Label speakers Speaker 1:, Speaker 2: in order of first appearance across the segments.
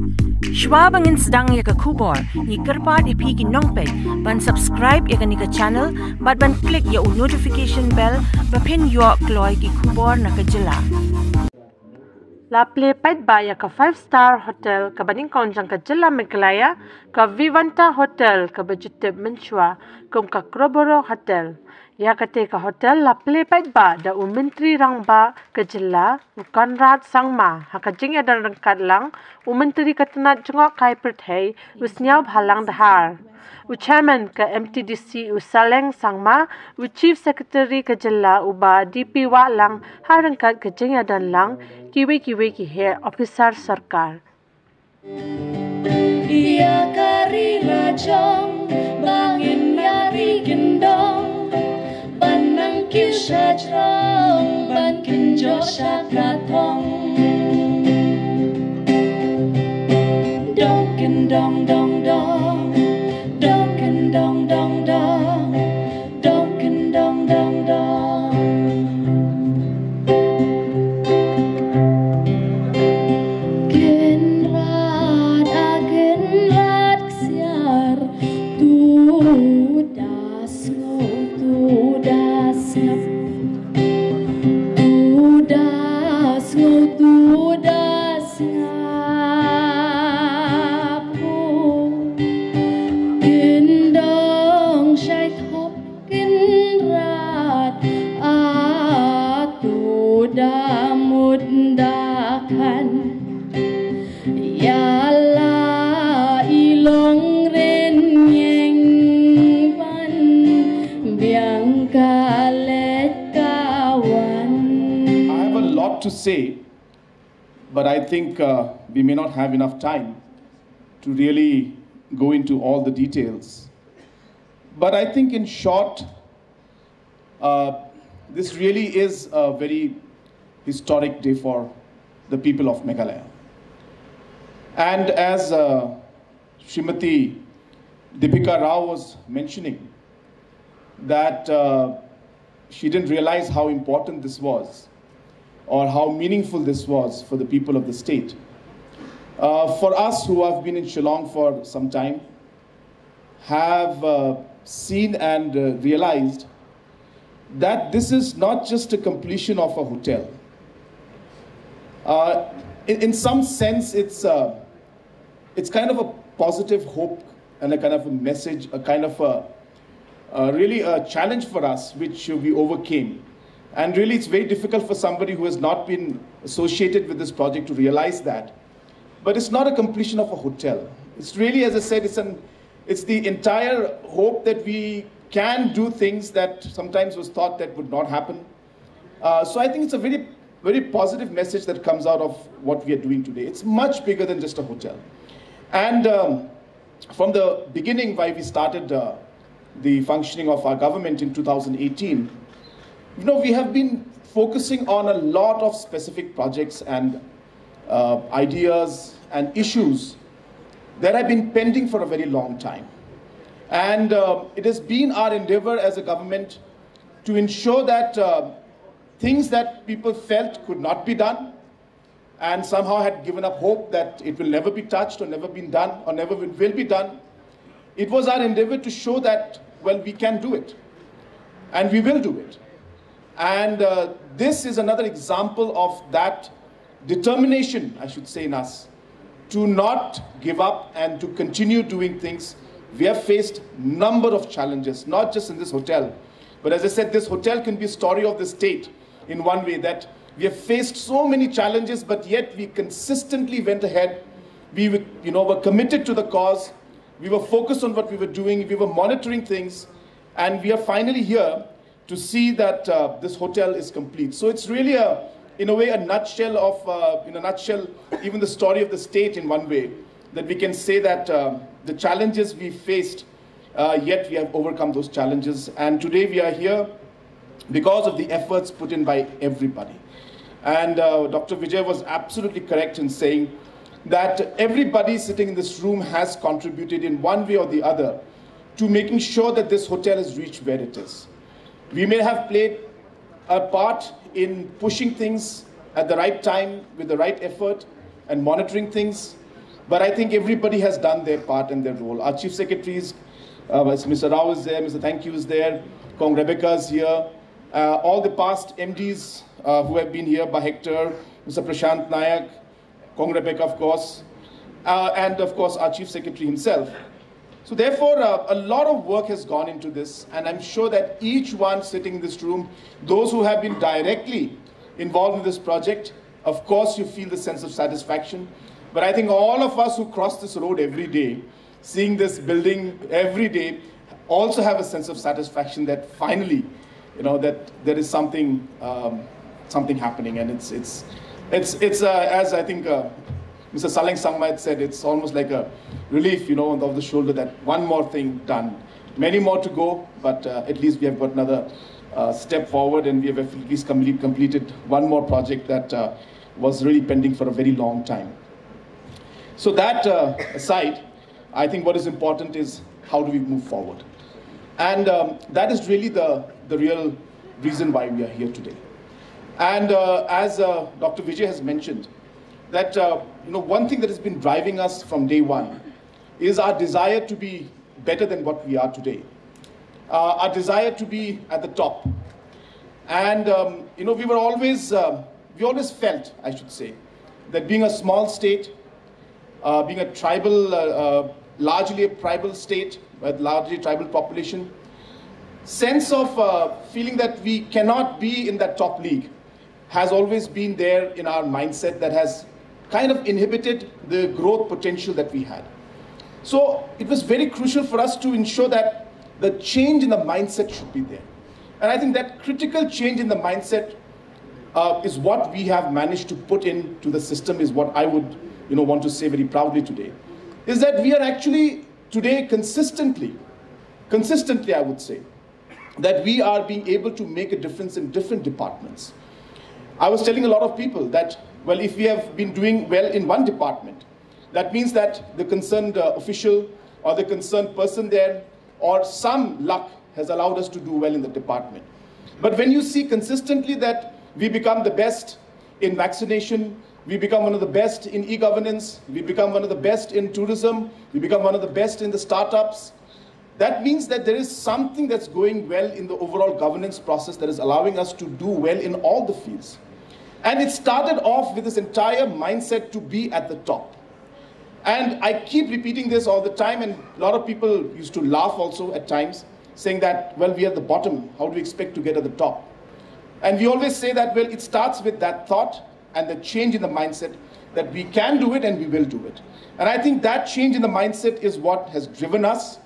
Speaker 1: Shwa bangin sedang ya ke kubor, ni kerpat ipi ki nongpet, ban subscribe ya ke ni ke channel, ban klik ya notification bell, bapin yo kloy ki kubor na ke Jylla. La Plie Paidbah ya ke 5-star hotel ke Nyngkong jang ke Jylla Meghalaya, ke Vivanta hotel ke mynshwa, kum ke crowborough hotel. Ya katei ke hotel La Plie Paidbah da myntri rangbah ke Jylla, conrad Sangma, ha ke jingiadon ryngkat lang, myntri ke tnad jngohkai pyrthei, Sniawbhalang dhar. Chairman ke MTDC Saleng Sangma, Chief Secretary ke Jylla Bah D P Wahlang, ha ryngkat ke jingiadon lang, kiwei ki he ophisar sorkar.
Speaker 2: Ia karira jong, bangin nyari gendong, banang kisah jong, ban kinjo syakatong. Dong gendong dong dong, dong gendong dong dong, dong gendong dong dong.
Speaker 3: To say, but I think we may not have enough time to really go into all the details. But I think in short, this really is a very historic day for the people of Meghalaya. And as Srimati Deepika Rao was mentioning, that she didn't realize how important this was, or how meaningful this was for the people of the state. For us who have been in Shillong for some time, have seen and realized that this is not just a completion of a hotel. In some sense, it's kind of a positive hope and a kind of a message, a kind of really a challenge for us, which we overcame. And really, it's very difficult for somebody who has not been associated with this project to realize that. But it's not a completion of a hotel. It's really, as I said, it's the entire hope that we can do things that sometimes was thought that would not happen. So I think it's a very, very positive message that comes out of what we are doing today. It's much bigger than just a hotel. And from the beginning, why we started the functioning of our government in 2018, we have been focusing on a lot of specific projects and ideas and issues that have been pending for a very long time. And it has been our endeavor as a government to ensure that things that people felt could not be done and somehow had given up hope that it will never be touched or never been done or never will be done, it was our endeavor to show that, well, we can do it and we will do it. And this is another example of that determination, I should say, in us, to not give up and to continue doing things. We have faced a number of challenges, not just in this hotel, but as I said, this hotel can be a story of the state in one way, that we have faced so many challenges, but yet we consistently went ahead. We were committed to the cause. We were focused on what we were doing. We were monitoring things, and we are finally here to see that this hotel is complete. So it's really in a way, a nutshell of, in a nutshell, even the story of the state in one way, that we can say that the challenges we faced, yet we have overcome those challenges. And today we are here because of the efforts put in by everybody. And Dr. Vijay was absolutely correct in saying that everybody sitting in this room has contributed in one way or the other to making sure that this hotel has reached where it is. We may have played a part in pushing things at the right time with the right effort and monitoring things, But I think everybody has done their part and their role. Our chief secretaries, Mr. Rao is there, Mr. Thank You is there, Kong Rebecca is here, all the past MDs who have been here, Bah Hector, Mr. Prashant Nayak, Kong Rebecca, of course, and of course our chief secretary himself. So therefore, a lot of work has gone into this, and I'm sure that each one sitting in this room, those who have been directly involved in this project, of course you feel the sense of satisfaction. But I think all of us who cross this road every day, seeing this building every day, also have a sense of satisfaction that finally, that there is something happening, and it's as I think Mr. Saleng Sangma had said, it's almost like a relief, of the shoulder that one more thing done. Many more to go, but at least we have got another step forward, and we have at least completed one more project that was really pending for a very long time. So that aside, I think what is important is how do we move forward? And that is really the real reason why we are here today. And as Dr. Vijay has mentioned, that one thing that has been driving us from day one is our desire to be better than what we are today. Our desire to be at the top. And we always felt, I should say, that being a small state, being a tribal, largely a tribal state with largely tribal population, sense of feeling that we cannot be in that top league has always been there in our mindset that has kind of inhibited the growth potential that we had. So it was very crucial for us to ensure that the change in the mindset should be there. And I think that critical change in the mindset is what we have managed to put into the system, is what I would want to say very proudly today, is that we are actually today consistently I would say, that we are being able to make a difference in different departments. I was telling a lot of people that, well, if we have been doing well in one department, that means that the concerned official or the concerned person there or some luck has allowed us to do well in the department. But when you see consistently that we become the best in vaccination, we become one of the best in e-governance, we become one of the best in tourism, we become one of the best in the startups, that means that there is something that's going well in the overall governance process that is allowing us to do well in all the fields. And it started off with this entire mindset to be at the top. And I keep repeating this all the time, and a lot of people used to laugh also at times, saying that, well, we are at the bottom, how do we expect to get at the top? And we always say that, well, it starts with that thought and the change in the mindset that we can do it and we will do it. And I think that change in the mindset is what has driven us.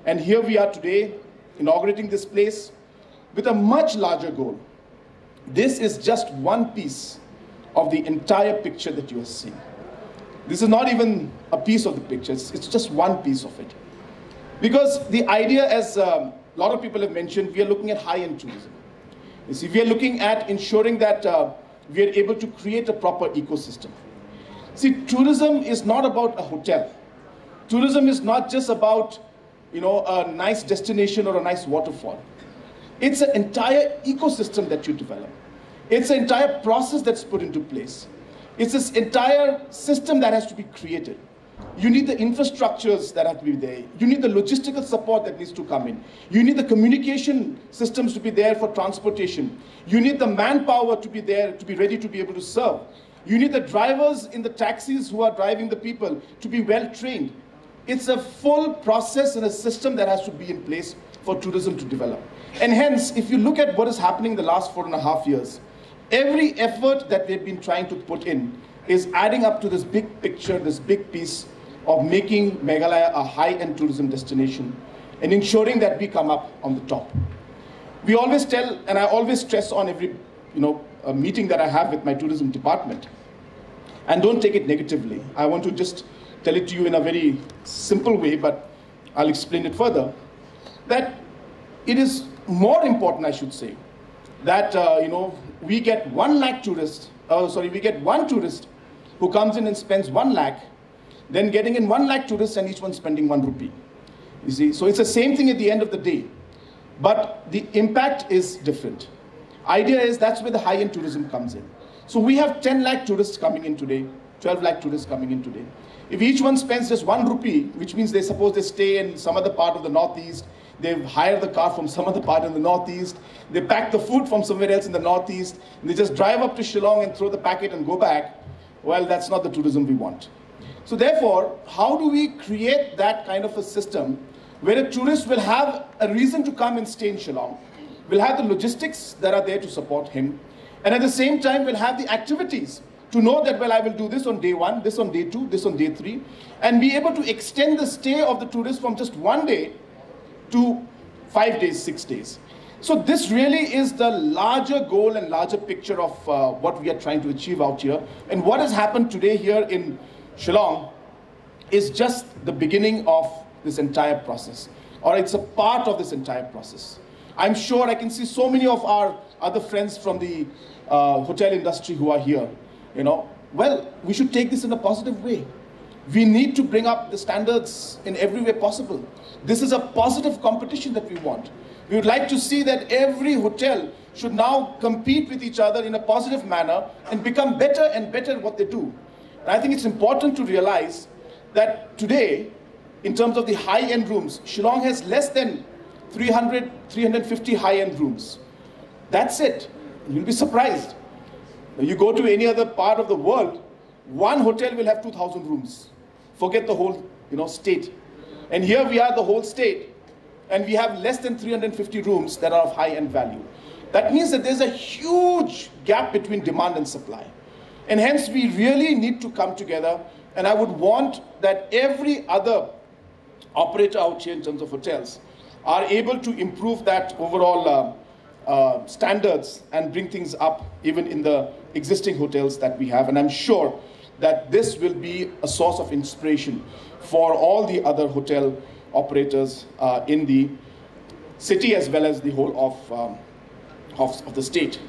Speaker 3: And here we are today, inaugurating this place with a much larger goal. This is just one piece of the entire picture that you are seeing. This is not even a piece of the picture, it's just one piece of it. Because the idea, as a lot of people have mentioned, we are looking at high-end tourism. You see, we are looking at ensuring that we are able to create a proper ecosystem. See, tourism is not about a hotel. Tourism is not just about, a nice destination or a nice waterfall. It's an entire ecosystem that you develop. It's an entire process that's put into place. It's this entire system that has to be created. You need the infrastructures that have to be there. You need the logistical support that needs to come in. You need the communication systems to be there for transportation. You need the manpower to be there, to be ready to be able to serve. You need the drivers in the taxis who are driving the people to be well trained. It's a full process and a system that has to be in place for tourism to develop. And hence, if you look at what is happening in the last 4.5 years, every effort that we've been trying to put in is adding up to this big picture, this big piece of making Meghalaya a high-end tourism destination and ensuring that we come up on the top. We always tell, and I always stress on every a meeting that I have with my tourism department, and don't take it negatively. I want to just tell it to you in a very simple way, but I'll explain it further, that it is more important, I should say, that we get 1 lakh tourists, we get one tourist who comes in and spends 1 lakh, then getting in 1 lakh tourists and each one spending 1 rupee. You see, so it's the same thing at the end of the day, but the impact is different. Idea is that's where the high-end tourism comes in. So we have 10 lakh tourists coming in today 12 lakh tourists coming in today. If each one spends just 1 rupee, which means they stay in some other part of the northeast, they hire the car from some other part in the northeast, they pack the food from somewhere else in the northeast, and they just drive up to Shillong and throw the packet and go back, well, that's not the tourism we want. So therefore, how do we create that kind of a system where a tourist will have a reason to come and stay in Shillong, will have the logistics that are there to support him, and at the same time will have the activities to know that, well, I will do this on day 1, this on day 2, this on day 3, and be able to extend the stay of the tourist from just 1 day to 5 days, 6 days. So this really is the larger goal and larger picture of what we are trying to achieve out here. And what has happened today here in Shillong is just the beginning of this entire process, or it's a part of this entire process. I'm sure I can see so many of our other friends from the hotel industry who are here. Well, we should take this in a positive way. We need to bring up the standards in every way possible. This is a positive competition that we want. We would like to see that every hotel should now compete with each other in a positive manner and become better and better at what they do. And I think it's important to realize that today, in terms of the high-end rooms, Shillong has less than 300, 350 high-end rooms. That's it. You'll be surprised. You go to any other part of the world, one hotel will have 2,000 rooms. Forget the whole, state. And here we are, the whole state, and we have less than 350 rooms that are of high-end value. That means that there's a huge gap between demand and supply. And hence, we really need to come together, and I would want that every other operator out here in terms of hotels are able to improve that overall standards and bring things up even in the existing hotels that we have. And I'm sure that this will be a source of inspiration for all the other hotel operators in the city as well as the whole of the state.